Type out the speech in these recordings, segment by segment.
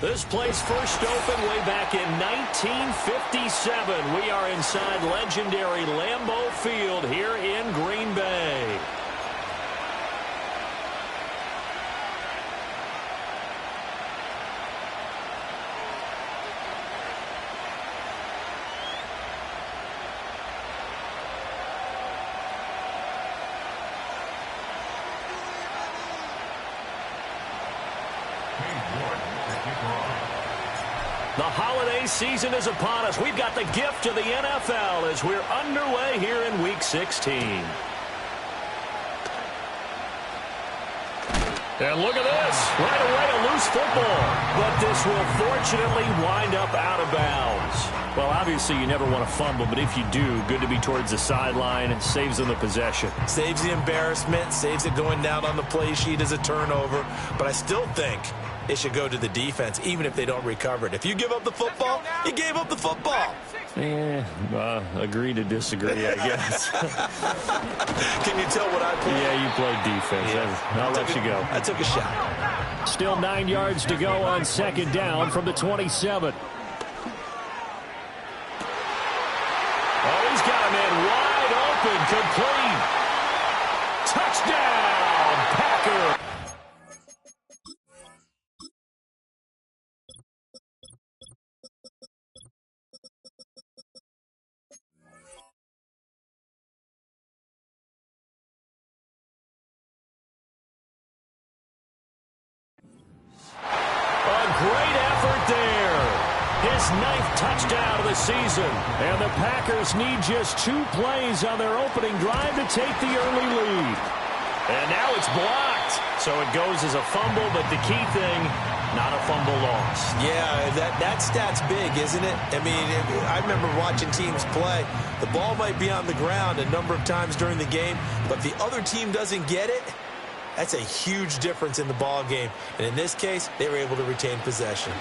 This place first opened way back in 1957. We are inside legendary Lambeau Field here in Green Bay. The holiday season is upon us. We've got the gift of the NFL as we're underway here in Week 16. And look at this. Right away, a loose football. But this will fortunately wind up out of bounds. Well, obviously, you never want to fumble, but if you do, good to be towards the sideline. It saves them the possession. Saves the embarrassment, saves it going down on the play sheet as a turnover. But I still think it should go to the defense, even if they don't recover it. If you give up the football, you gave up the football. Agree to disagree, I guess. Can you tell what I played? Yeah, you played defense. Yeah. I'll let you go. I took a shot. Still 9 yards to go on second down from the 27. Oh, he's got a man wide open, complete. Touchdown, Packer. Great effort there. His 9th touchdown of the season. And the Packers need just 2 plays on their opening drive to take the early lead. And now it's blocked. So it goes as a fumble, but the key thing, not a fumble loss. Yeah, that stat's big, isn't it? I mean, I remember watching teams play. The ball might be on the ground a number of times during the game, but if the other team doesn't get it, that's a huge difference in the ball game. And in this case, they were able to retain possession.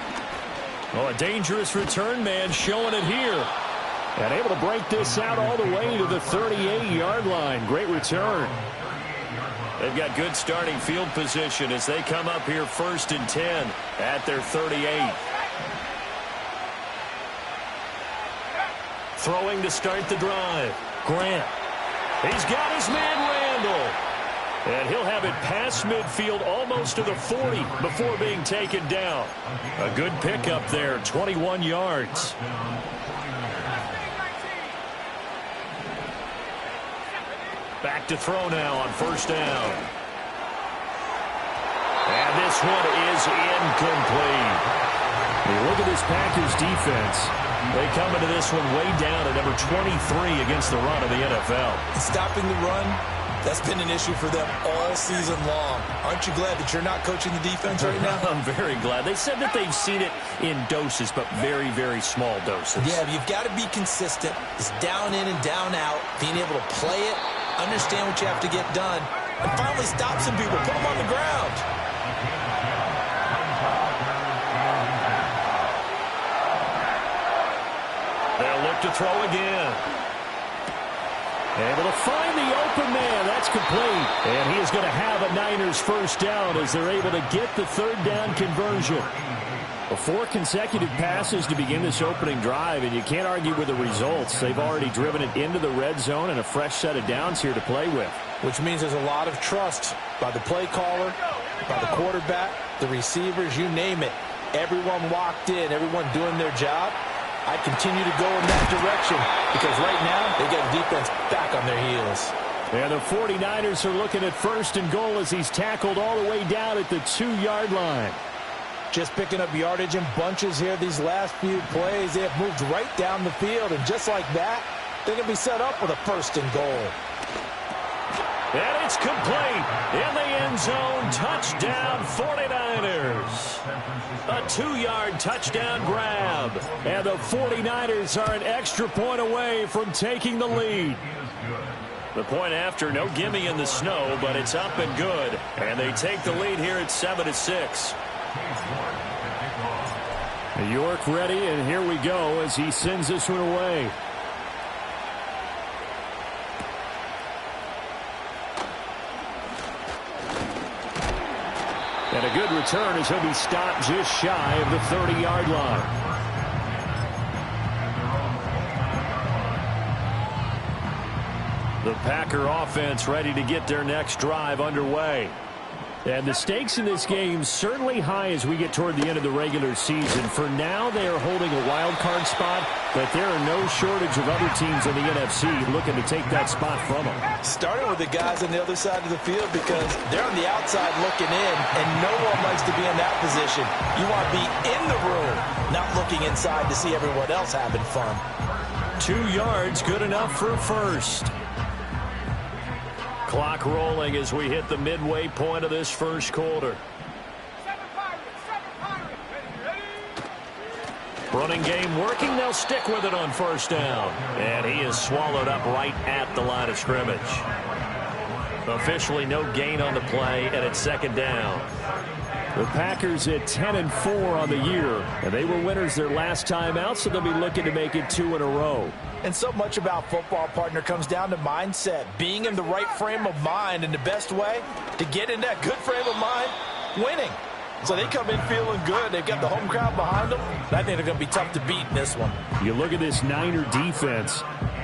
Oh, a dangerous return man showing it here. And able to break this out all the way to the 38-yard line. Great return. They've got good starting field position as they come up here 1st and 10 at their 38. Throwing to start the drive. Grant. He's got his man Randall. And he'll have it past midfield almost to the 40 before being taken down. A good pickup there, 21 yards. Back to throw now on 1st down. And this one is incomplete. When you look at this Packers defense, they come into this one way down at number 23 against the run of the NFL. Stopping the run, that's been an issue for them all season long. Aren't you glad that you're not coaching the defense right now? I'm very glad. They said that they've seen it in doses, but very, very small doses. Yeah, you've got to be consistent. It's down in and down out, being able to play it, understand what you have to get done, and finally stop some people, put them on the ground. They'll look to throw again. Able to find the open man. That's complete. And he is going to have a Niners 1st down as they're able to get the 3rd down conversion. 4 consecutive passes to begin this opening drive, and you can't argue with the results. They've already driven it into the red zone and a fresh set of downs here to play with. Which means there's a lot of trust by the play caller, by the quarterback, the receivers, you name it. Everyone locked in, everyone doing their job. I continue to go in that direction because right now they get defense back on their heels. And the 49ers are looking at 1st and goal as he's tackled all the way down at the 2-yard line. Just picking up yardage in bunches here these last few plays. They have moved right down the field, and just like that, they're going to be set up with a 1st and goal. And it's complete in the end zone. Touchdown 49ers. A 2-yard touchdown grab. And the 49ers are an extra point away from taking the lead. The point after, no gimme in the snow, but it's up and good. And they take the lead here at 7-6. York ready, and here we go as he sends this one away. And a good return as he'll be stopped just shy of the 30-yard line. The Packer offense ready to get their next drive underway. And the stakes in this game certainly high as we get toward the end of the regular season. For now, they are holding a wild card spot, but there are no shortage of other teams in the NFC looking to take that spot from them. Starting with the guys on the other side of the field because they're on the outside looking in, and no one likes to be in that position. You want to be in the room, not looking inside to see everyone else having fun. 2 yards, good enough for a first. Clock rolling as we hit the midway point of this first quarter. Running game working. They'll stick with it on first down. And he is swallowed up right at the line of scrimmage. Officially no gain on the play, and it's second down. The Packers at 10-4 on the year, and they were winners their last time out, so they'll be looking to make it 2 in a row. And so much about football, partner, comes down to mindset. Being in the right frame of mind, and the best way to get in that good frame of mind, winning. So they come in feeling good. They've got the home crowd behind them. I think they're going to be tough to beat in this one. You look at this Niner defense.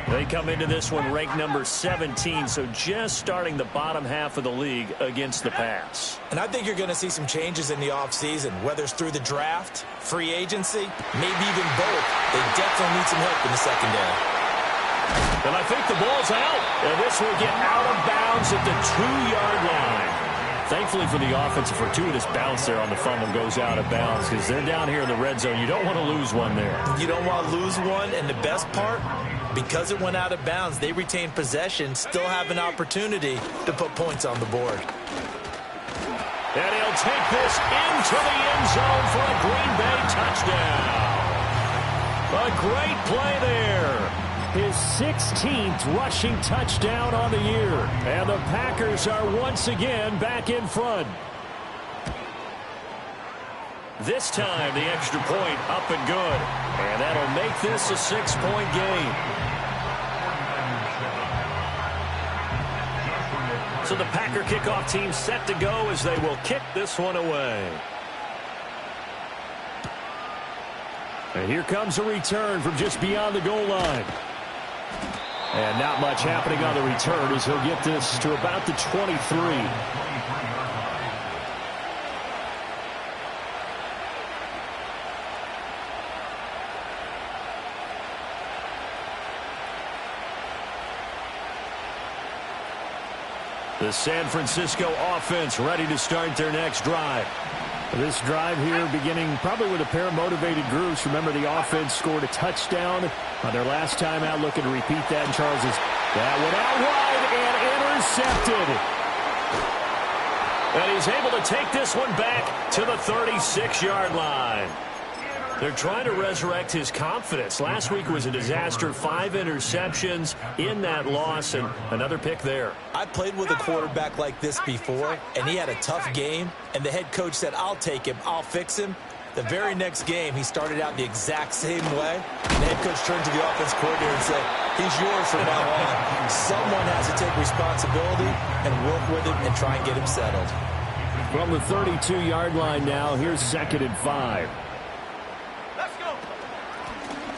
They come into this one ranked number 17, so just starting the bottom half of the league against the pass. And I think you're going to see some changes in the offseason, whether it's through the draft, free agency, maybe even both. They definitely need some help in the secondary. And I think the ball's out. And this will get out of bounds at the 2-yard line. Thankfully for the offense, a fortuitous bounce there on the fumble goes out of bounds because they're down here in the red zone. You don't want to lose one there. You don't want to lose one, and the best part, because it went out of bounds, they retain possession, still have an opportunity to put points on the board. And he'll take this into the end zone for a Green Bay touchdown. A great play there. His 16th rushing touchdown on the year. And the Packers are once again back in front. This time, the extra point up and good. And that'll make this a 6-point game. So the Packer kickoff team set to go as they will kick this one away. And here comes a return from just beyond the goal line. And not much happening on the return as he'll get this to about the 23. The San Francisco offense ready to start their next drive. This drive here beginning probably with a pair of motivated groups. Remember, the offense scored a touchdown on their last time out. Looking to repeat that, and Charles is that one out wide and intercepted. And he's able to take this one back to the 36-yard line. They're trying to resurrect his confidence. Last week was a disaster. 5 interceptions in that loss, and another pick there. I played with a quarterback like this before, and he had a tough game, and the head coach said, I'll take him, I'll fix him. The very next game, he started out the exact same way. And the head coach turned to the offense coordinator and said, he's yours from now on. Someone has to take responsibility and work with him and try and get him settled. From the 32-yard line now, here's 2nd and 5.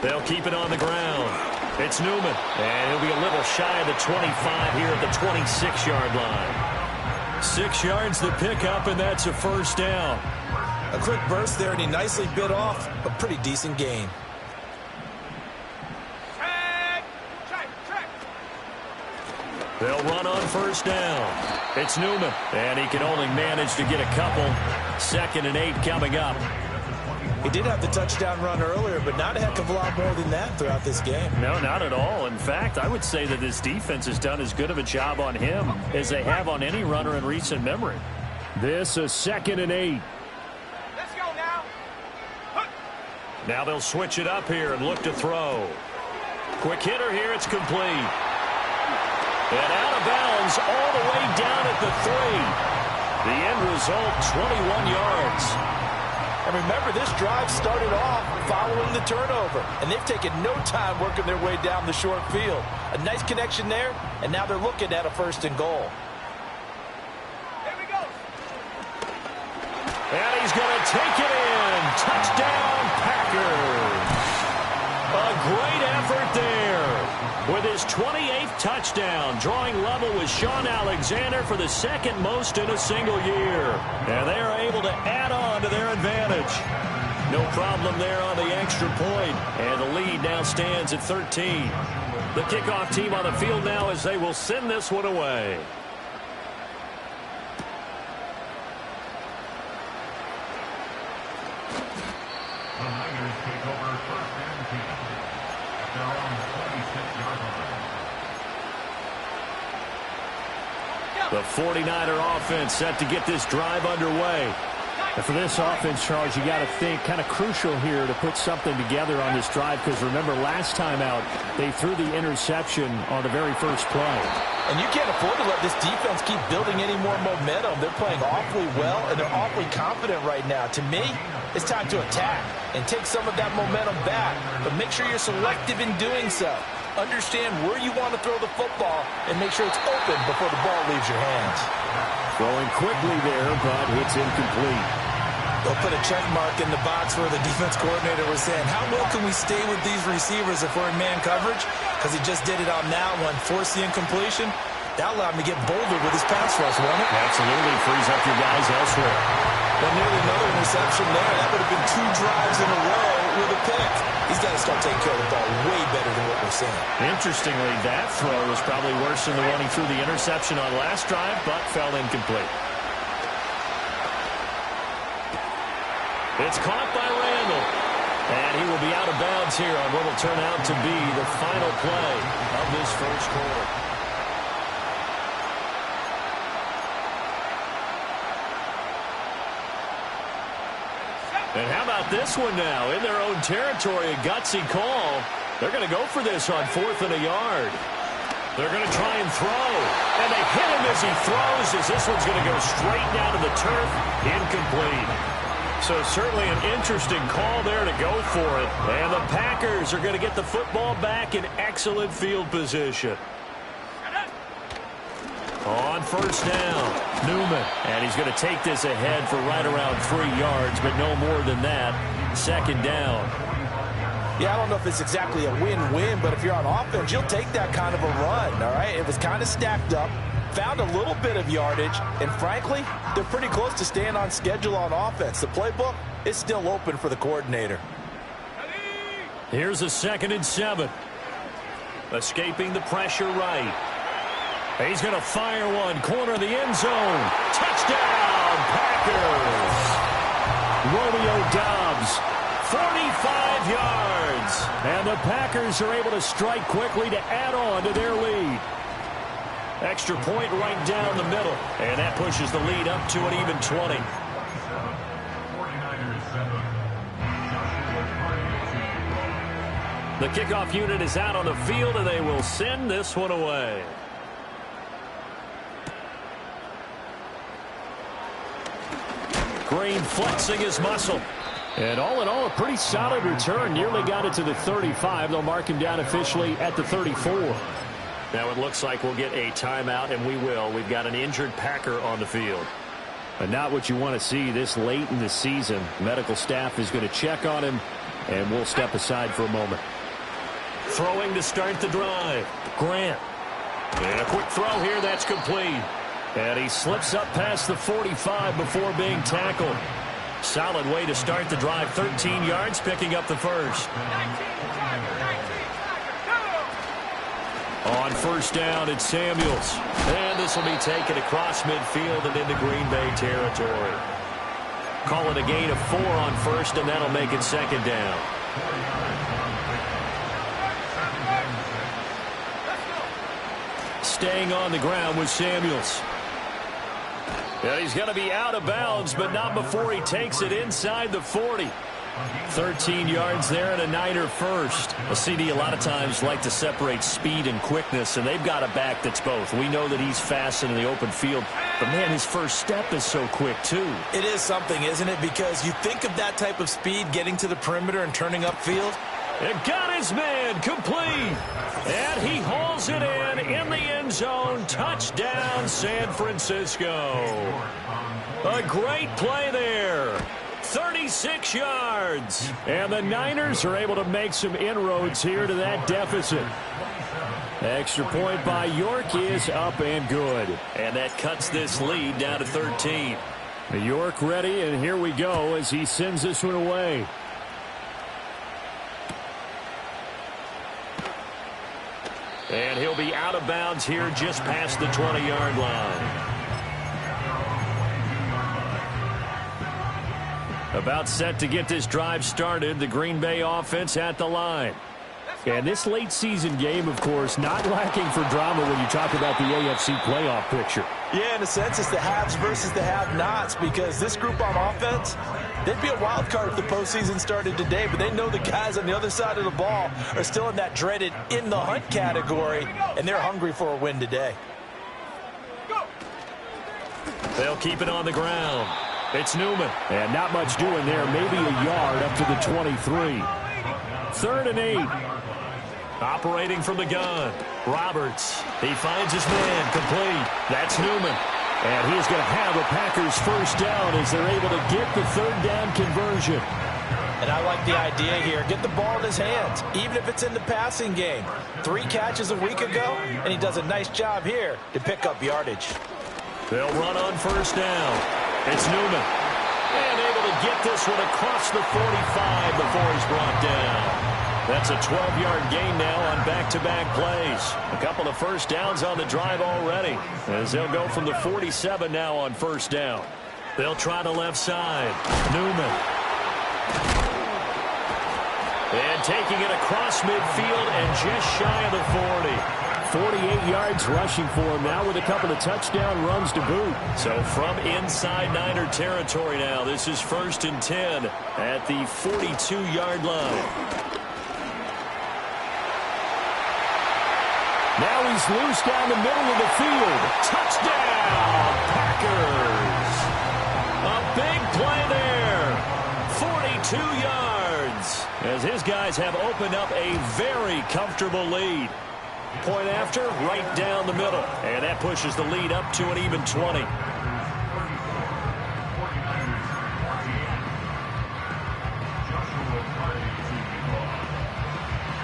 They'll keep it on the ground. It's Newman. And he'll be a little shy of the 25 here at the 26-yard line. 6 yards the pickup, and that's a first down. A quick burst there, and he nicely bit off a pretty decent gain. They'll run on first down. It's Newman, and he can only manage to get a couple. 2nd and 8 coming up. He did have the touchdown run earlier, but not a heck of a lot more than that throughout this game. No, not at all. In fact, I would say that this defense has done as good of a job on him as they have on any runner in recent memory. This is 2nd and 8. Let's go now. Now they'll switch it up here and look to throw. Quick hitter here. It's complete. And out of bounds all the way down at the 3. The end result, 21 yards. And remember, this drive started off following the turnover, and they've taken no time working their way down the short field. A nice connection there, and now they're looking at a 1st and goal. Here we go. And he's going to take it in. Touchdown, Packers. A great effort there. With his 28th touchdown, drawing level with Shaun Alexander for the second most in a single year. And they are able to add on to their advantage. No problem there on the extra point. And the lead now stands at 13. The kickoff team on the field now as they will send this one away. The 49er offense set to get this drive underway. And for this offense, Charles, you got to think kind of crucial here to put something together on this drive, because remember last time out they threw the interception on the very first play. And you can't afford to let this defense keep building any more momentum. They're playing awfully well, and they're awfully confident right now. To me, it's time to attack and take some of that momentum back, but make sure you're selective in doing so. Understand where you want to throw the football and make sure it's open before the ball leaves your hands. Throwing quickly there, but it's incomplete. They'll put a check mark in the box where the defense coordinator was saying, how well can we stay with these receivers if we're in man coverage? Because he just did it on that one, forced the incompletion. That allowed him to get bolder with his pass rush, won't it? Absolutely, frees up your guys elsewhere. But nearly another interception there. That would have been 2 drives in a row with a pick. He's got to start taking care of the ball way better than what we're seeing. Interestingly, that throw was probably worse than the one he threw the interception on last drive, but fell incomplete. It's caught by Randall. And he will be out of bounds here on what will turn out to be the final play of this first quarter. And how about this one now? In their own territory, a gutsy call. They're going to go for this on 4th and a yard. They're going to try and throw. And they hit him as he throws, as this one's going to go straight down to the turf. Incomplete. So certainly an interesting call there to go for it. And the Packers are going to get the football back in excellent field position. On first down, Newman. And he's going to take this ahead for right around 3 yards, but no more than that. 2nd down. Yeah, I don't know if it's exactly a win-win, but if you're on offense, you'll take that kind of a run, all right? It was kind of stacked up, found a little bit of yardage, and frankly, they're pretty close to staying on schedule on offense. The playbook is still open for the coordinator. Here's a 2nd and 7. Escaping the pressure right. He's going to fire one, corner of the end zone. Touchdown, Packers. Romeo Doubs, 45 yards. And the Packers are able to strike quickly to add on to their lead. Extra point right down the middle. And that pushes the lead up to an even 20. The kickoff unit is out on the field, and they will send this one away. Green flexing his muscle. And all in all, a pretty solid return. Nearly got it to the 35. They'll mark him down officially at the 34. Now it looks like we'll get a timeout, and we will. We've got an injured Packer on the field. And not what you want to see this late in the season. Medical staff is going to check on him, and we'll step aside for a moment. Throwing to start the drive. Grant. And a quick throw here. That's complete. And he slips up past the 45 before being tackled. Solid way to start the drive. 13 yards, picking up the first. On first down, it's Samuels. And this will be taken across midfield and into Green Bay territory. Call it a gain of 4 on first, and that'll make it 2nd down. Staying on the ground with Samuels. And he's going to be out of bounds, but not before he takes it inside the 40. 13 yards there and a Niner first. A CD a lot of times like to separate speed and quickness, and they've got a back that's both. We know that he's fast in the open field, but man, his first step is so quick too. It is something, isn't it? Because you think of that type of speed getting to the perimeter and turning upfield. And got his man complete. And he hauls Drills it in the end zone. Touchdown, San Francisco. A great play there. 36 yards. And the Niners are able to make some inroads here to that deficit. Extra point by York is up and good. And that cuts this lead down to 13. York ready, and here we go as he sends this one away. And he'll be out of bounds here just past the 20-yard line. About set to get this drive started, the Green Bay offense at the line. And this late season game, of course, not lacking for drama when you talk about the AFC playoff picture. Yeah, in a sense, it's the haves versus the have-nots, because this group on offense, they'd be a wild card if the postseason started today, but they know the guys on the other side of the ball are still in that dreaded in-the-hunt category, and they're hungry for a win today. They'll keep it on the ground. It's Newman. And not much doing there, maybe a yard up to the 23. 3rd and 8. Operating from the gun. Roberts. He finds his man. Complete. That's Newman. And he's going to have a Packers first down as they're able to get the 3rd down conversion. And I like the idea here. Get the ball in his hands, even if it's in the passing game. 3 catches a week ago, and he does a nice job here to pick up yardage. They'll run on first down. It's Newman. And able to get this one across the 45 before he's brought down. That's a 12-yard gain now on back-to-back plays. A couple of first downs on the drive already, as they'll go from the 47 now on first down. They'll try the left side. Newman. And taking it across midfield and just shy of the 40. 48 yards rushing for him now with a couple of touchdown runs to boot. So from inside Niner territory now, this is 1st and 10 at the 42-yard line. Now he's loose down the middle of the field. Touchdown, Packers. A big play there. 42 yards. As his guys have opened up a very comfortable lead. Point after, right down the middle. And that pushes the lead up to an even 20.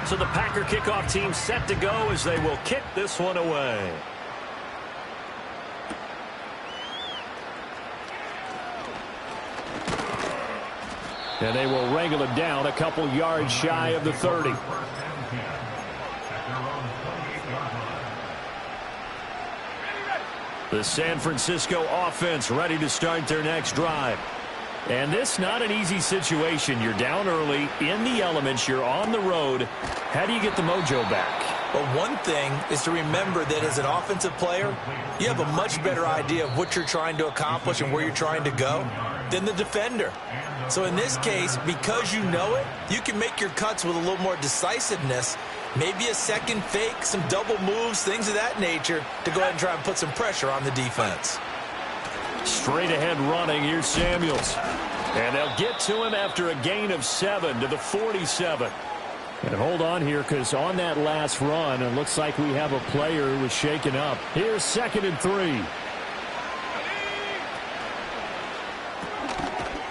So the Packer kickoff team set to go as they will kick this one away. And they will wrangle it down a couple yards shy of the 30. The San Francisco offense ready to start their next drive. And this not an easy situation. You're down early, in the elements, you're on the road. How do you get the mojo back? Well, one thing is to remember that as an offensive player, you have a much better idea of what you're trying to accomplish and where you're trying to go than the defender. So in this case, because you know it, you can make your cuts with a little more decisiveness, maybe a second fake, some double moves, things of that nature, to go ahead and try and put some pressure on the defense. Straight ahead running, here's Samuels. And they'll get to him after a gain of 7 to the 47. And hold on here, because on that last run, it looks like we have a player who was shaken up. Here's 2nd and 3.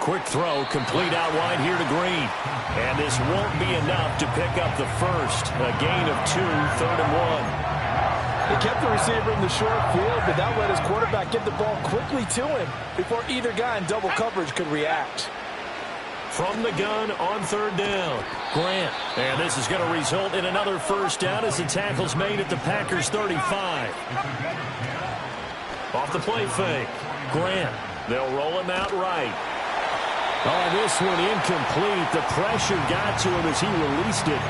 Quick throw, complete out wide here to Green. And this won't be enough to pick up the first. A gain of 2, 3rd and 1. They kept the receiver in the short field, but that let his quarterback get the ball quickly to him before either guy in double coverage could react. From the gun on 3rd down, Grant. And this is going to result in another first down as the tackle's made at the Packers 35. Off the play fake, Grant. They'll roll him out right. Oh, this one incomplete. The pressure got to him as he released it.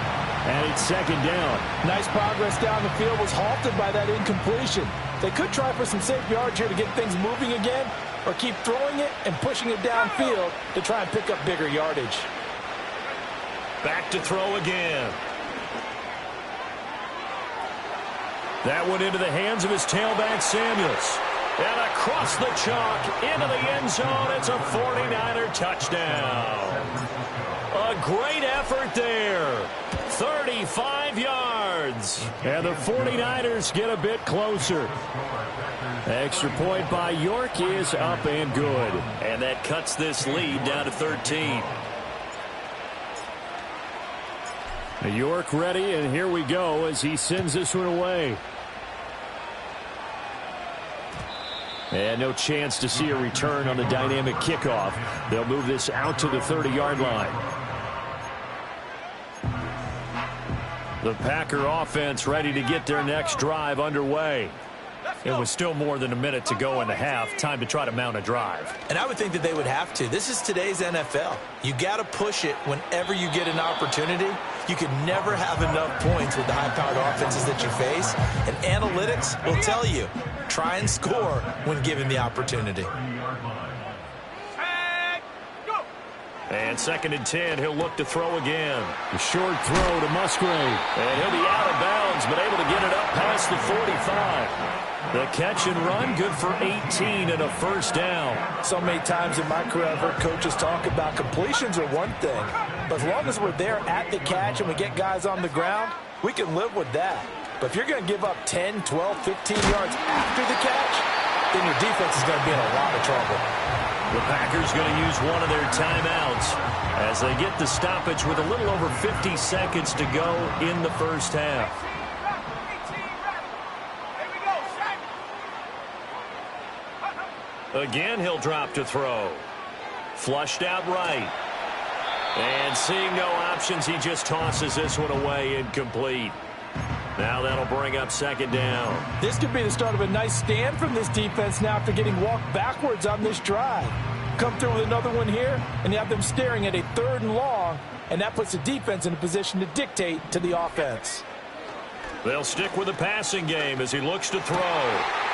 And it's 2nd down. Nice progress down the field was halted by that incompletion. They could try for some safe yards here to get things moving again, or keep throwing it and pushing it downfield to try and pick up bigger yardage. Back to throw again. That one into the hands of his tailback, Samuels. And across the chalk, into the end zone, it's a 49er touchdown. A great effort there. 35 yards. And the 49ers get a bit closer. Extra point by York is up and good. And that cuts this lead down to 13. York ready, and here we go as he sends this one away. And no chance to see a return on the dynamic kickoff. They'll move this out to the 30-yard line. The Packer offense ready to get their next drive underway. It was still more than a minute to go in the half. Time to try to mount a drive. And I would think that they would have to. This is today's NFL. You got to push it whenever you get an opportunity. You can never have enough points with the high-powered offenses that you face. And analytics will tell you, try and score when given the opportunity. And 2nd and 10, he'll look to throw again. A short throw to Musgrave. And he'll be out of bounds, but able to get it up past the 45. The catch and run, good for 18 and a first down. So many times in my career, I've heard coaches talk about completions are one thing. But as long as we're there at the catch and we get guys on the ground, we can live with that. But if you're going to give up 10, 12, 15 yards after the catch, then your defense is going to be in a lot of trouble. The Packers going to use one of their timeouts as they get the stoppage with a little over 50 seconds to go in the first half. Again, he'll drop to throw. Flushed out right. And seeing no options, he just tosses this one away, incomplete. Now that'll bring up 2nd down. This could be the start of a nice stand from this defense now after getting walked backwards on this drive. Come through with another one here, and you have them staring at a 3rd and long, and that puts the defense in a position to dictate to the offense. They'll stick with the passing game as he looks to throw.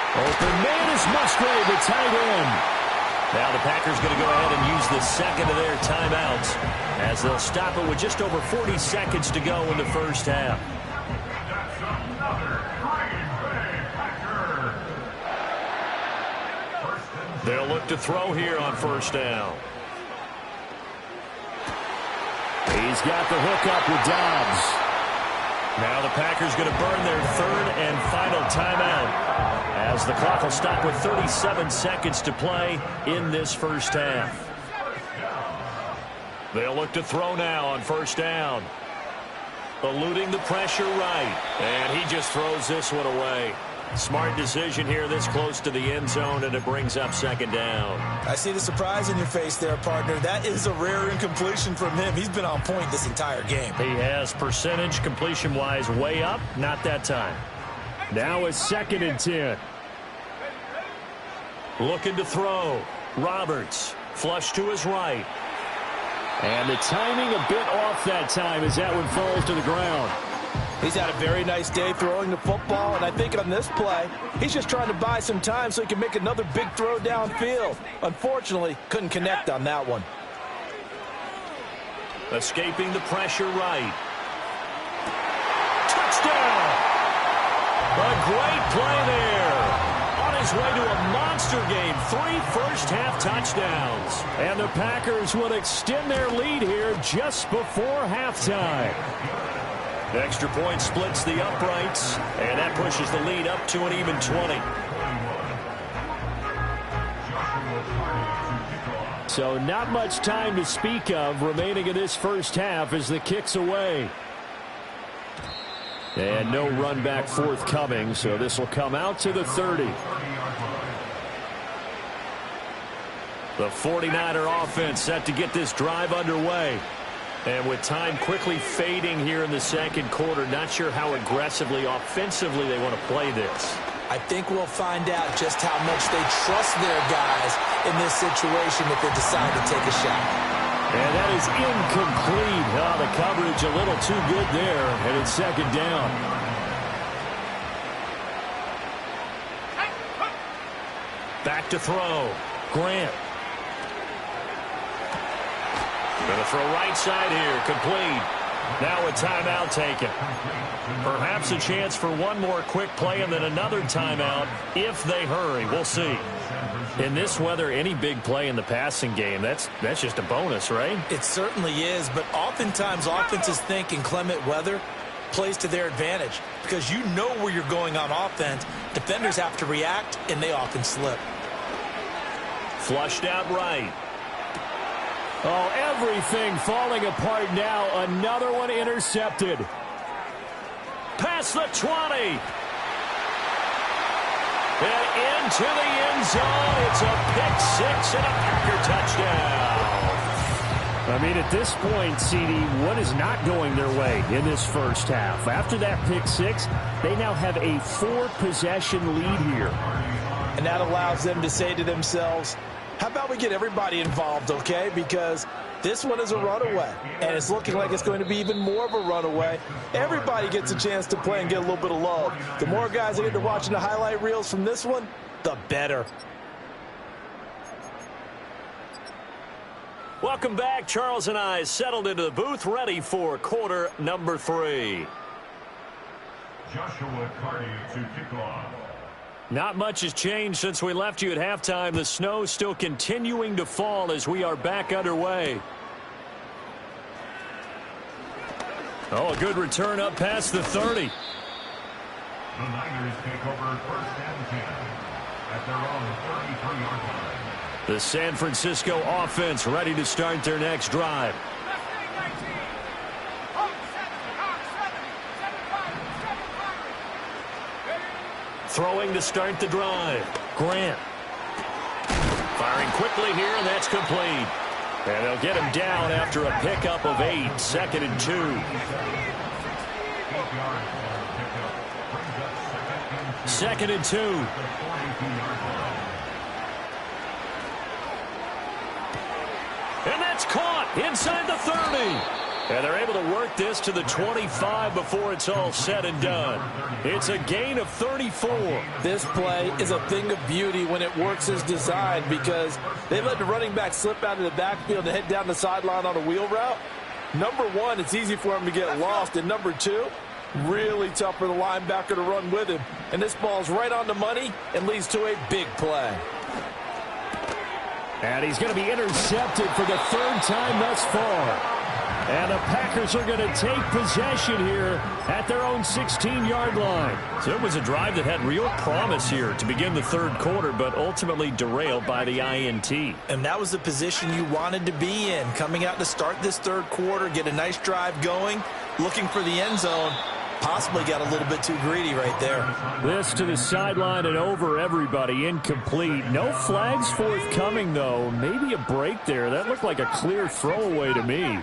Open man is Musgrave, the tight end. Now the Packers going to go ahead and use the second of their timeouts as they'll stop it with just over 40 seconds to go in the first half. They'll look to throw here on 1st down. He's got the hook up with Dobbs. Now the Packers going to burn their 3rd and final timeout as the clock will stop with 37 seconds to play in this first half. They'll look to throw now on 1st down. Eluding the pressure right. And he just throws this one away. Smart decision here this close to the end zone, and it brings up 2nd down. I see the surprise in your face there, partner. That is a rare incompletion from him. He's been on point this entire game. He has percentage completion-wise way up. Not that time. Now it's 2nd and 10. Looking to throw. Roberts. Flush to his right. And the timing a bit off that time as that one falls to the ground. He's had a very nice day throwing the football, and I think on this play, he's just trying to buy some time so he can make another big throw downfield. Unfortunately, couldn't connect on that one. Escaping the pressure right. Touchdown! A great play there. On his way to a monster game. 3 first-half touchdowns. And the Packers will extend their lead here just before halftime. Extra point splits the uprights, and that pushes the lead up to an even 20. So not much time to speak of remaining in this first half as the kick's away. And no run back forthcoming, so this will come out to the 30. The 49er offense set to get this drive underway. And with time quickly fading here in the second quarter, not sure how aggressively, offensively they want to play this. I think we'll find out just how much they trust their guys in this situation if they decide to take a shot. And that is incomplete. Oh, the coverage a little too good there, and it's 2nd down. Back to throw. Grant. Going to throw right side here. Complete. Now a timeout taken. Perhaps a chance for one more quick play and then another timeout if they hurry. We'll see. In this weather, any big play in the passing game, that's just a bonus, right? It certainly is, but oftentimes offenses think inclement weather plays to their advantage because you know where you're going on offense. Defenders have to react, and they often slip. Flushed out right. Oh, everything falling apart now. Another one intercepted. Past the 20. And into the end zone. It's a pick-6 and a Packer touchdown. I mean, at this point, CD, what is not going their way in this first half? After that pick-6, they now have a 4-possession lead here. And that allows them to say to themselves, how about we get everybody involved, okay? Because this one is a runaway, and it's looking like it's going to be even more of a runaway. Everybody gets a chance to play and get a little bit of love. The more guys that get to watching the highlight reels from this one, the better. Welcome back. Charles and I settled into the booth, ready for quarter number 3. Joshua Carty to kick off. Not much has changed since we left you at halftime. The snow still continuing to fall as we are back underway. Oh, a good return up past the 30. The Niners take over 1st and 10 at their own 33-yard line. The San Francisco offense ready to start their next drive. Throwing to start the drive. Grant. Firing quickly here, and that's complete. And they'll get him down after a pickup of 8, 2nd and 2. Second and 2. And that's caught inside the 30. And they're able to work this to the 25 before it's all said and done. It's a gain of 34. This play is a thing of beauty when it works as designed because they let the running back slip out of the backfield and head down the sideline on a wheel route. Number one, it's easy for him to get lost. And number two, really tough for the linebacker to run with him. And this ball's right on the money and leads to a big play. And he's going to be intercepted for the 3rd time thus far. And the Packers are going to take possession here at their own 16-yard line. So it was a drive that had real promise here to begin the 3rd quarter, but ultimately derailed by the INT. And that was the position you wanted to be in, coming out to start this 3rd quarter, get a nice drive going, looking for the end zone. Possibly got a little bit too greedy right there. This to the sideline and over everybody, incomplete. No flags forthcoming, though. Maybe a break there. That looked like a clear throwaway to me.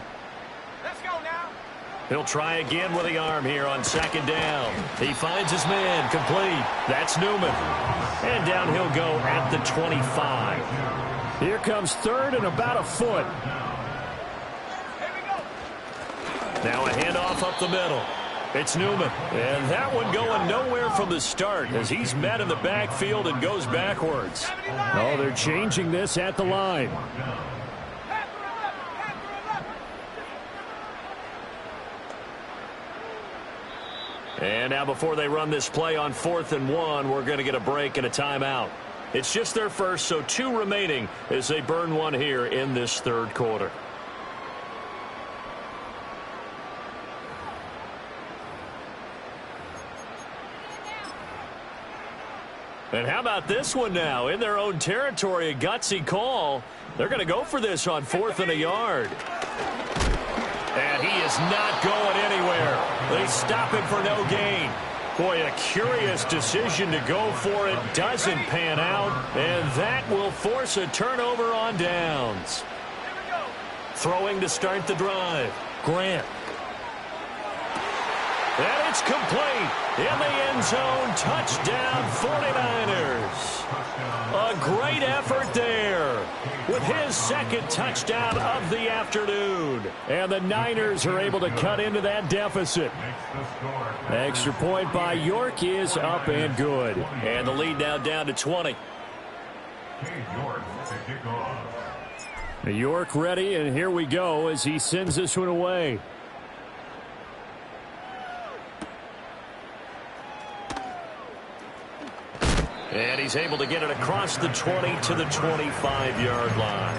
He'll try again with the arm here on 2nd down. He finds his man, complete. That's Newman. And down he'll go at the 25. Here comes 3rd and about a foot. Now a handoff up the middle. It's Newman. And that one going nowhere from the start as he's met in the backfield and goes backwards. Oh, they're changing this at the line. And now before they run this play on 4th and 1, we're going to get a break and a timeout. It's just their first, so 2 remaining as they burn one here in this 3rd quarter. And how about this one now? In their own territory, a gutsy call. They're going to go for this on 4th and a yard. And he is not going anywhere. They stop him for no gain. Boy, a curious decision to go for it. Doesn't pan out. And that will force a turnover on downs. Throwing to start the drive. Grant. And it's complete. In the end zone. Touchdown 49ers. A great effort there with his 2nd touchdown of the afternoon. And the Niners are able to cut into that deficit. Extra point by York is up and good. And the lead now down to 20. York ready, and here we go as he sends this one away. And he's able to get it across the 20 to the 25-yard line.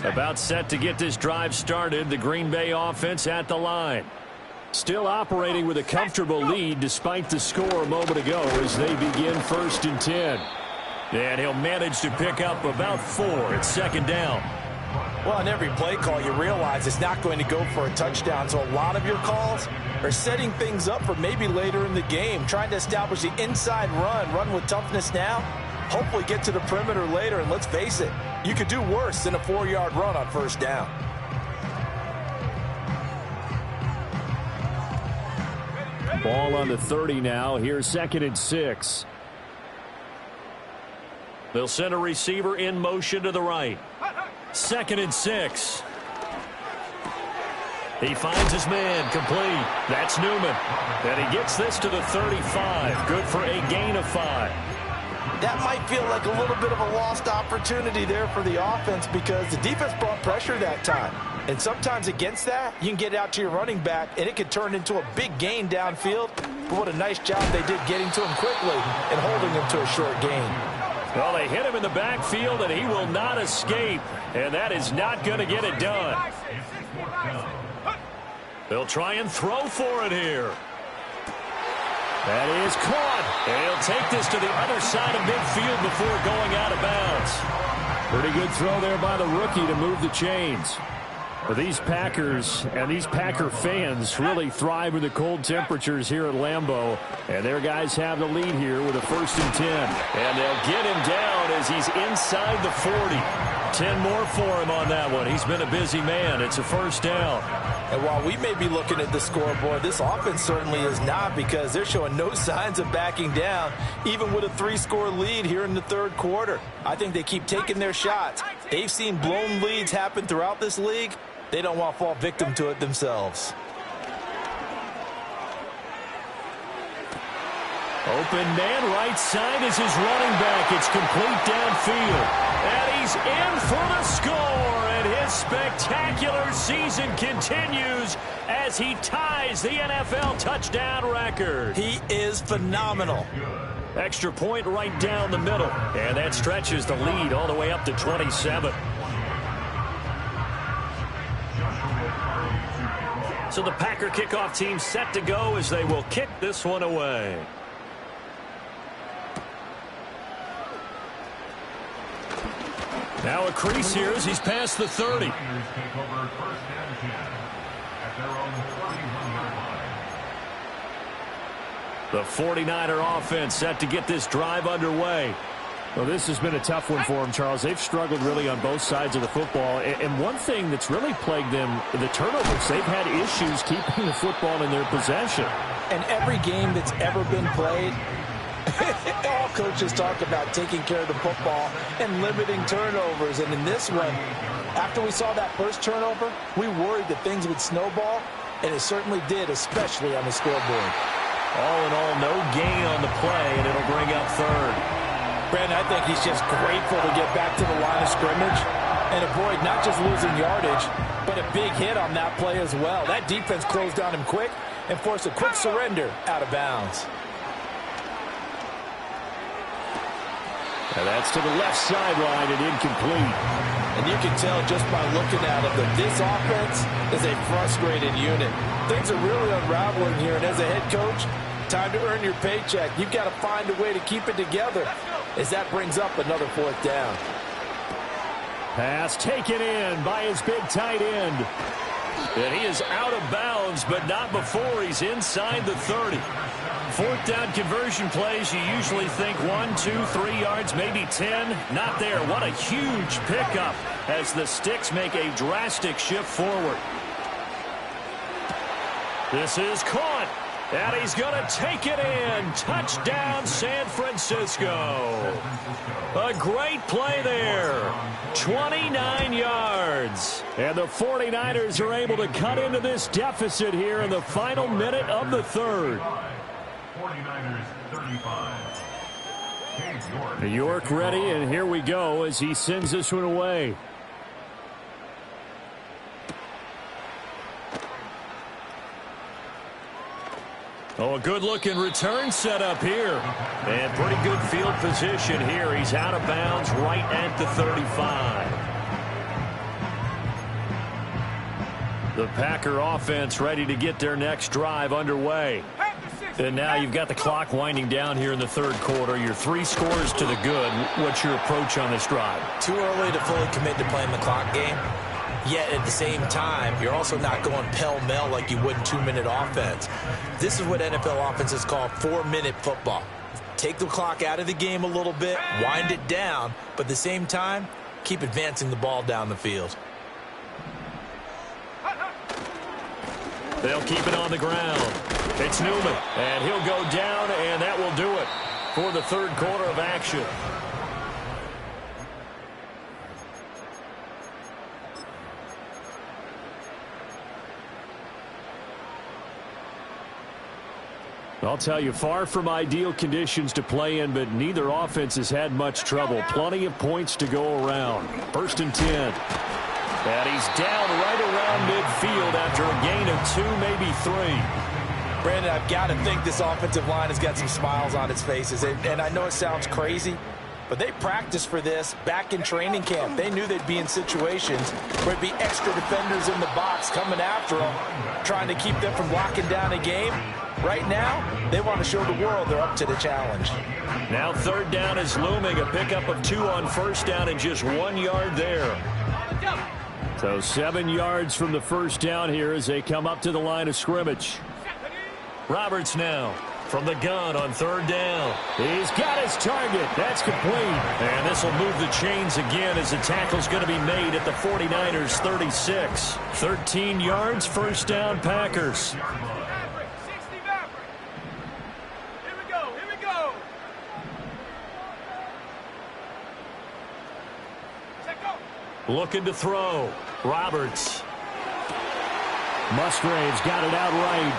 About set to get this drive started, the Green Bay offense at the line. Still operating with a comfortable lead despite the score a moment ago as they begin 1st and 10. And he'll manage to pick up about 4. It's 2nd down. Well, on every play call, you realize it's not going to go for a touchdown. So a lot of your calls are setting things up for maybe later in the game, trying to establish the inside run with toughness now, hopefully get to the perimeter later. And let's face it, you could do worse than a 4-yard run on 1st down. Ball on the 30 now. Here's 2nd and 6. They'll send a receiver in motion to the right. 2nd and 6. He finds his man complete. That's Newman. And he gets this to the 35. Good for a gain of 5. That might feel like a little bit of a lost opportunity there for the offense because the defense brought pressure that time. And sometimes against that, you can get out to your running back, and it could turn into a big gain downfield. But what a nice job they did getting to him quickly and holding him to a short gain. Well, they hit him in the backfield, and he will not escape. And that is not going to get it done. They'll try and throw for it here. That is caught. And he'll take this to the other side of midfield before going out of bounds. Pretty good throw there by the rookie to move the chains. But these Packers and these Packer fans really thrive in the cold temperatures here at Lambeau. And their guys have the lead here with a 1st and 10. And they'll get him down as he's inside the 40. 10 more for him on that one. He's been a busy man. It's a 1st down. And while we may be looking at the scoreboard, this offense certainly is not because they're showing no signs of backing down, even with a 3-score lead here in the 3rd quarter. I think they keep taking their shots. They've seen blown leads happen throughout this league. They don't want to fall victim to it themselves. Open man right side is his running back. It's complete downfield. And he's in for the score. And his spectacular season continues as he ties the NFL touchdown record. He is phenomenal. Extra point right down the middle. And that stretches the lead all the way up to 27. So the Packer kickoff team set to go as they will kick this one away. Now a crease here as he's past the 30. The 49er offense set to get this drive underway. Well, this has been a tough one for them, Charles. They've struggled really on both sides of the football. And one thing that's really plagued them, the turnovers. They've had issues keeping the football in their possession. And every game that's ever been played, all coaches talk about taking care of the football and limiting turnovers. And in this one, after we saw that first turnover, we worried that things would snowball, and it certainly did, especially on the scoreboard. All in all, no gain on the play, and it'll bring up 3rd. Brandon, I think he's just grateful to get back to the line of scrimmage and avoid not just losing yardage, but a big hit on that play as well. That defense closed on him quick and forced a quick surrender out of bounds. And that's to the left sideline and incomplete. And you can tell just by looking at him that this offense is a frustrated unit. Things are really unraveling here, and as a head coach, time to earn your paycheck. You've got to find a way to keep it together as that brings up another 4th down. Pass taken in by his big tight end. And he is out of bounds, but not before he's inside the 30. 4th down conversion plays, you usually think 1, 2, 3 yards, maybe 10. Not there. What a huge pickup as the Sticks make a drastic shift forward. This is caught. And he's going to take it in. Touchdown, San Francisco. A great play there. 29 yards. And the 49ers are able to cut into this deficit here in the final minute of the 3rd. 49ers 35. York ready, and here we go as he sends this one away. Oh, a good-looking return set up here. And pretty good field position here. He's out of bounds right at the 35. The Packer offense ready to get their next drive underway. And now you've got the clock winding down here in the third quarter. Your 3 scores to the good. What's your approach on this drive? Too early to fully commit to playing the clock game. Yet at the same time, you're also not going pell-mell like you would in 2-minute offense. This is what NFL offenses call 4-minute football. Take the clock out of the game a little bit, wind it down, but at the same time, keep advancing the ball down the field. They'll keep it on the ground. It's Newman, and he'll go down, and that will do it for the third quarter of action. I'll tell you, far from ideal conditions to play in, but neither offense has had much trouble. Plenty of points to go around. 1st and 10. And he's down right around midfield after a gain of 2, maybe 3. Brandon, I've got to think this offensive line has got some smiles on its faces. And I know it sounds crazy, but they practiced for this back in training camp. They knew they'd be in situations where it'd be extra defenders in the box coming after them, trying to keep them from locking down a game. Right now, they want to show the world they're up to the challenge. Now 3rd down is looming. A pickup of 2 on 1st down and just 1 yard there. So 7 yards from the 1st down here as they come up to the line of scrimmage. Roberts now from the gun on 3rd down. He's got his target. That's complete. And this will move the chains again as the tackle's going to be made at the 49ers 36. 13 yards, 1st down, Packers. Looking to throw. Roberts. Musgrave's got it out right.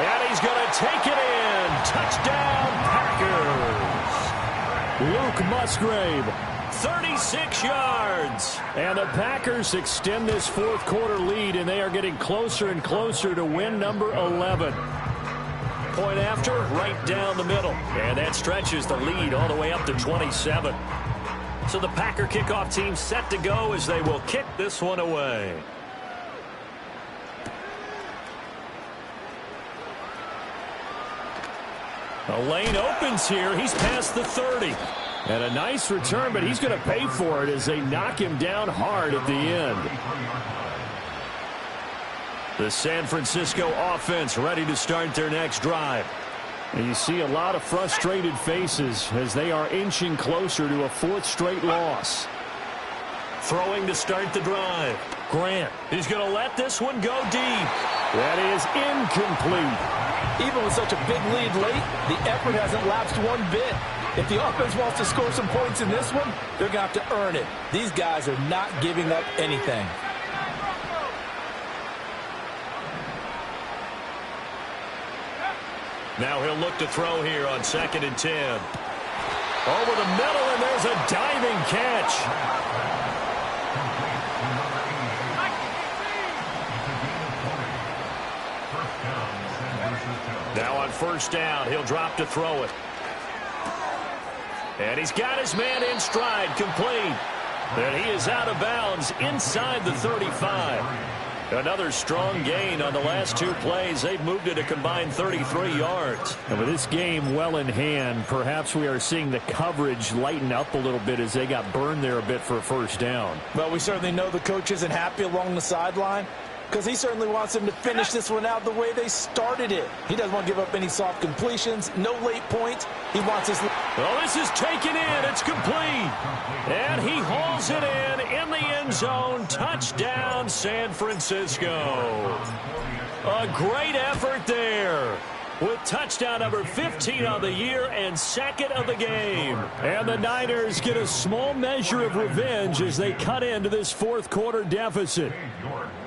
And he's going to take it in. Touchdown, Packers. Luke Musgrave, 36 yards. And the Packers extend this 4th quarter lead, and they are getting closer and closer to win number 11. Point after, right down the middle. And that stretches the lead all the way up to 27. So the Packer kickoff team set to go as they will kick this one away. The lane opens here. He's past the 30. And a nice return, but he's going to pay for it as they knock him down hard at the end. The San Francisco offense ready to start their next drive. And you see a lot of frustrated faces as they are inching closer to a 4th straight loss. Throwing to start the drive. Grant, he's going to let this one go deep. That is incomplete. Even with such a big lead late, the effort hasn't lapsed one bit. If the offense wants to score some points in this one, they're going to have to earn it. These guys are not giving up anything. Now he'll look to throw here on 2nd and 10. Over the middle, and there's a diving catch. Now on 1st down, he'll drop to throw it. And he's got his man in stride, complete. And he is out of bounds inside the 35. Another strong gain on the last 2 plays. They've moved it a combined 33 yards. And with this game well in hand, perhaps we are seeing the coverage lighten up a little bit as they got burned there a bit for a 1st down. Well, we certainly know the coach isn't happy along the sideline because he certainly wants them to finish this one out the way they started it. He doesn't want to give up any soft completions, no late points. He wants his... Well, this is taken in. It's complete. And he hauls it in the end zone. Touchdown, San Francisco. A great effort there, with touchdown number 15 on the year and 2nd of the game. And the Niners get a small measure of revenge as they cut into this 4th quarter deficit.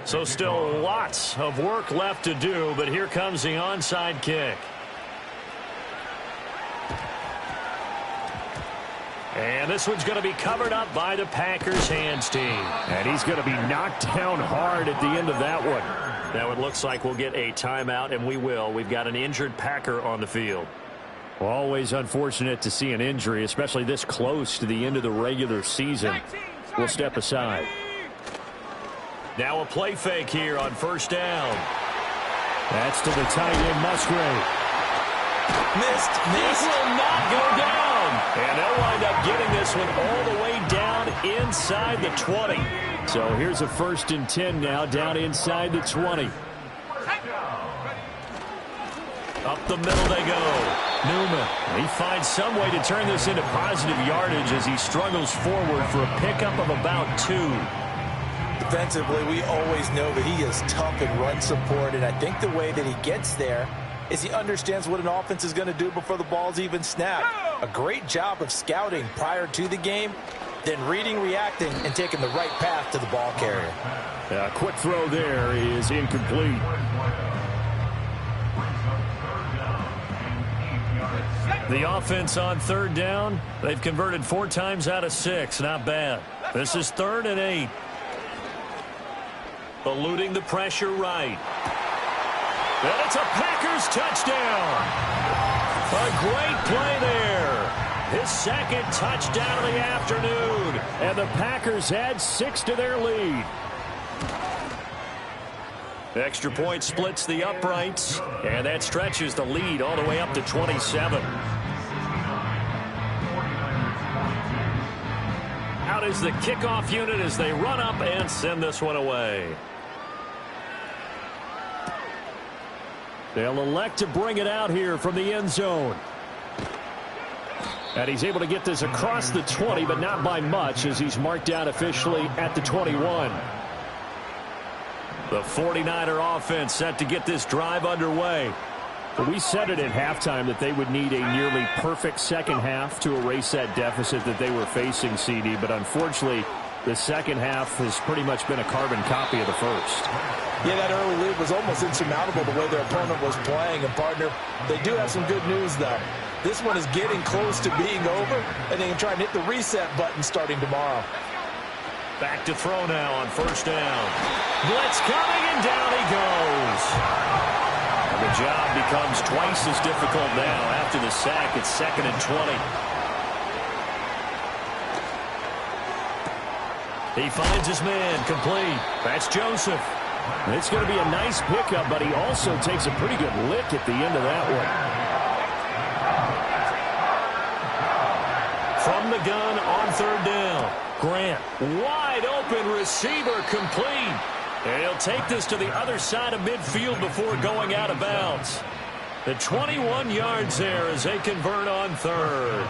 So still lots of work left to do, but here comes the onside kick. And this one's going to be covered up by the Packers hands team. And he's going to be knocked down hard at the end of that one. Now it looks like we'll get a timeout, and we will. We've got an injured Packer on the field. Always unfortunate to see an injury, especially this close to the end of the regular season. We'll step aside. Now a play fake here on first down. That's to the tight end, Musgrave. Missed. This will not go down. And they'll wind up getting this one all the way down inside the 20. So here's a 1st and 10 now, down inside the 20. Up the middle they go. Newman. He finds some way to turn this into positive yardage as he struggles forward for a pickup of about 2. Defensively, we always know that he is tough in run support, and I think the way that he gets there is he understands what an offense is going to do before the ball's even snapped. A great job of scouting prior to the game, then reading, reacting, and taking the right path to the ball carrier. A quick throw there is incomplete. The offense on 3rd down, they've converted 4 times out of 6. Not bad. This is 3rd and 8. Eluding the pressure right. And it's a Packers touchdown. A great play there. His 2nd touchdown of the afternoon. And the Packers add 6 to their lead. Extra point splits the uprights, and that stretches the lead all the way up to 27. Out is the kickoff unit as they run up and send this one away. They'll elect to bring it out here from the end zone. And he's able to get this across the 20, but not by much, as he's marked down officially at the 21. The 49er offense set to get this drive underway. We said it at halftime that they would need a nearly perfect second half to erase that deficit that they were facing, CD. But unfortunately, the second half has pretty much been a carbon copy of the first. Yeah, that early lead was almost insurmountable the way their opponent was playing. And, partner, they do have some good news, though. This one is getting close to being over, and they can try and hit the reset button starting tomorrow. Back to throw now on 1st down. Blitz coming, and down he goes. And the job becomes twice as difficult now after the sack. It's 2nd and 20. He finds his man complete. That's Joseph. It's going to be a nice pickup, but he also takes a pretty good lick at the end of that one. From the gun on 3rd down. Grant, wide open receiver, complete. And he'll take this to the other side of midfield before going out of bounds. The 21 yards there as they convert on 3rd.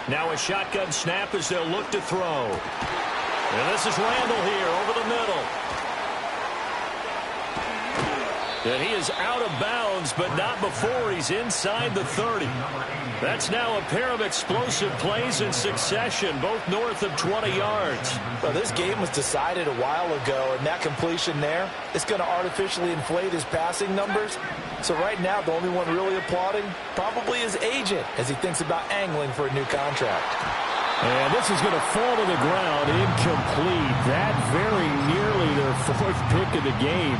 Now a shotgun snap as they'll look to throw. And this is Randall here over the middle. And he is out of bounds, but not before he's inside the 30. That's now a pair of explosive plays in succession, both north of 20 yards. Well, this game was decided a while ago, and that completion there is going to artificially inflate his passing numbers. So right now, the only one really applauding probably his agent as he thinks about angling for a new contract. And this is going to fall to the ground, incomplete. That very nearly their 4th pick of the game.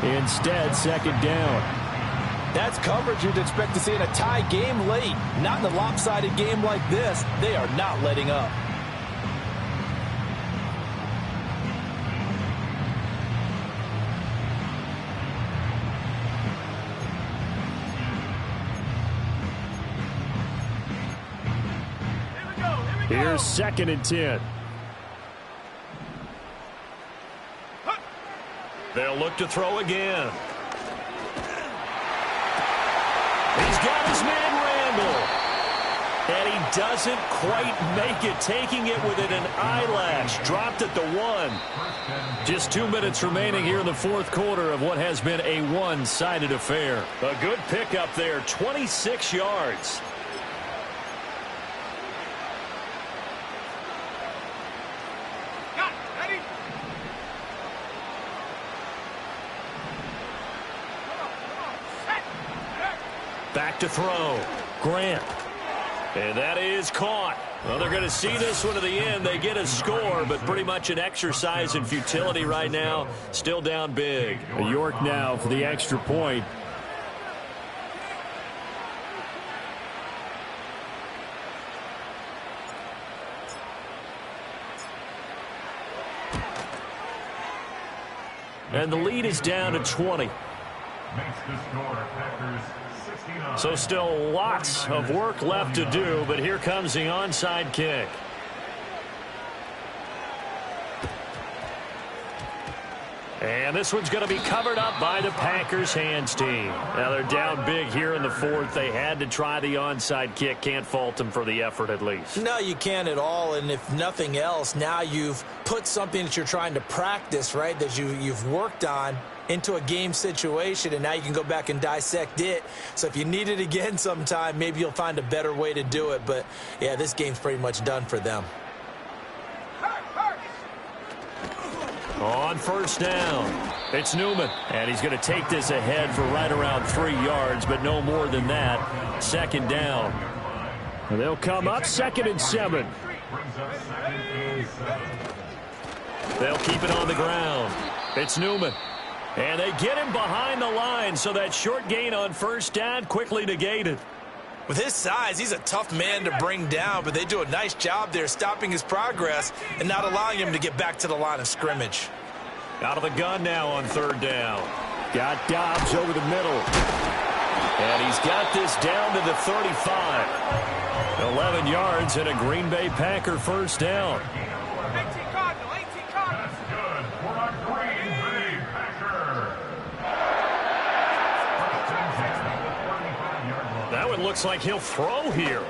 Instead, 2nd down. That's coverage you'd expect to see in a tie game late. Not in a lopsided game like this. They are not letting up. Here's 2nd and 10. They'll look to throw again. He's got his man Randall. And he doesn't quite make it, taking it within an eyelash. Dropped at the 1. Just 2 minutes remaining here in the 4th quarter of what has been a one-sided affair. A good pickup there, 26 yards. Back to throw. Grant. And that is caught. Well, they're going to see this one to the end. They get a score, but pretty much an exercise in futility right now. Still down big. York now for the extra point. And the lead is down to 20. So still lots of work left to do, but here comes the onside kick. And this one's going to be covered up by the Packers hands team. Now they're down big here in the fourth. They had to try the onside kick. Can't fault them for the effort at least. No, you can't at all. And if nothing else, now you've put something that you're trying to practice, right, that you've worked on into a game situation, and now you can go back and dissect it. So if you need it again sometime, maybe you'll find a better way to do it. But, yeah, this game's pretty much done for them. On first down, it's Newman. And he's going to take this ahead for right around 3 yards, but no more than that. Second down. And they'll come up 2nd and 7. They'll keep it on the ground. It's Newman. And they get him behind the line, so that short gain on first down quickly negated. With his size, he's a tough man to bring down, but they do a nice job there stopping his progress and not allowing him to get back to the line of scrimmage. Out of the gun now on third down. Got Dobbs over the middle. And he's got this down to the 35. 11 yards and a Green Bay Packer first down. 18 Cardinal, 18 Cardinal. That's good for a Green Bay Packer. That one looks like he'll throw here.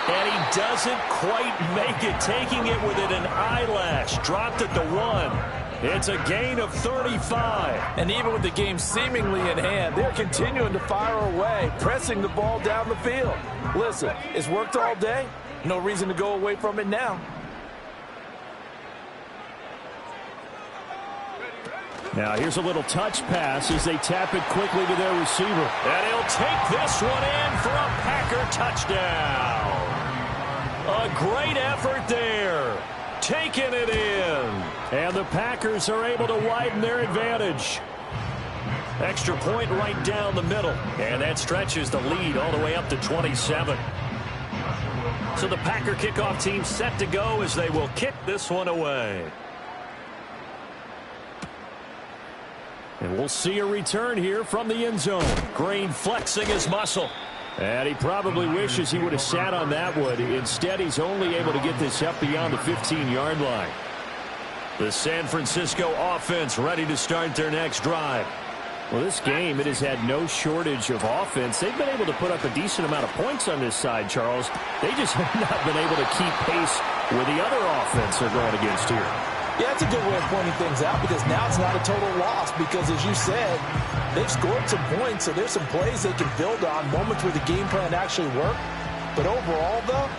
And he doesn't quite make it, taking it within an eyelash. Dropped at the 1. It's a gain of 35. And even with the game seemingly in hand, they're continuing to fire away, pressing the ball down the field. Listen, it's worked all day. No reason to go away from it now. Now here's a little touch pass as they tap it quickly to their receiver. And he'll take this one in for a Packer touchdown. A great effort there. Taking it in. And the Packers are able to widen their advantage. Extra point right down the middle. And that stretches the lead all the way up to 27. So the Packer kickoff team set to go as they will kick this one away. And we'll see a return here from the end zone. Green flexing his muscle. And he probably wishes he would have sat on that one. Instead, he's only able to get this up beyond the 15-yard line. The San Francisco offense ready to start their next drive. Well, this game, it has had no shortage of offense. They've been able to put up a decent amount of points on this side, Charles. They just have not been able to keep pace with the other offense they're going against here. Yeah, that's a good way of pointing things out because now it's not a total loss because, as you said, they've scored some points, so there's some plays they can build on, moments where the game plan actually worked. But overall, though,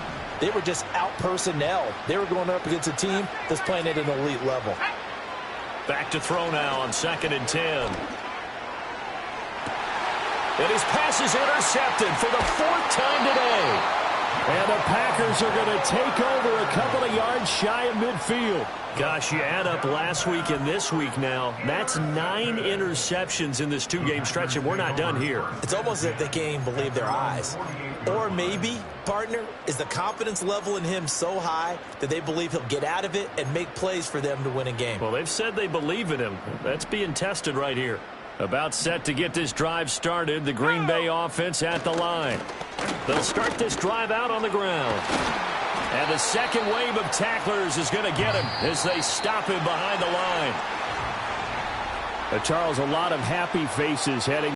they were just out-personnel. They were going up against a team that's playing at an elite level. Back to throw now on 2nd and 10. And his pass is intercepted for the 4th time today. And the Packers are going to take over a couple of yards shy of midfield. Gosh, you add up last week and this week now. That's 9 interceptions in this 2-game stretch, and we're not done here. It's almost as if they can't even believe their eyes. Or maybe, partner, is the confidence level in him so high that they believe he'll get out of it and make plays for them to win a game. Well, they've said they believe in him. That's being tested right here. About set to get this drive started, the Green Bay offense at the line. They'll start this drive out on the ground. And the second wave of tacklers is going to get him as they stop him behind the line. Charles, a lot of happy faces heading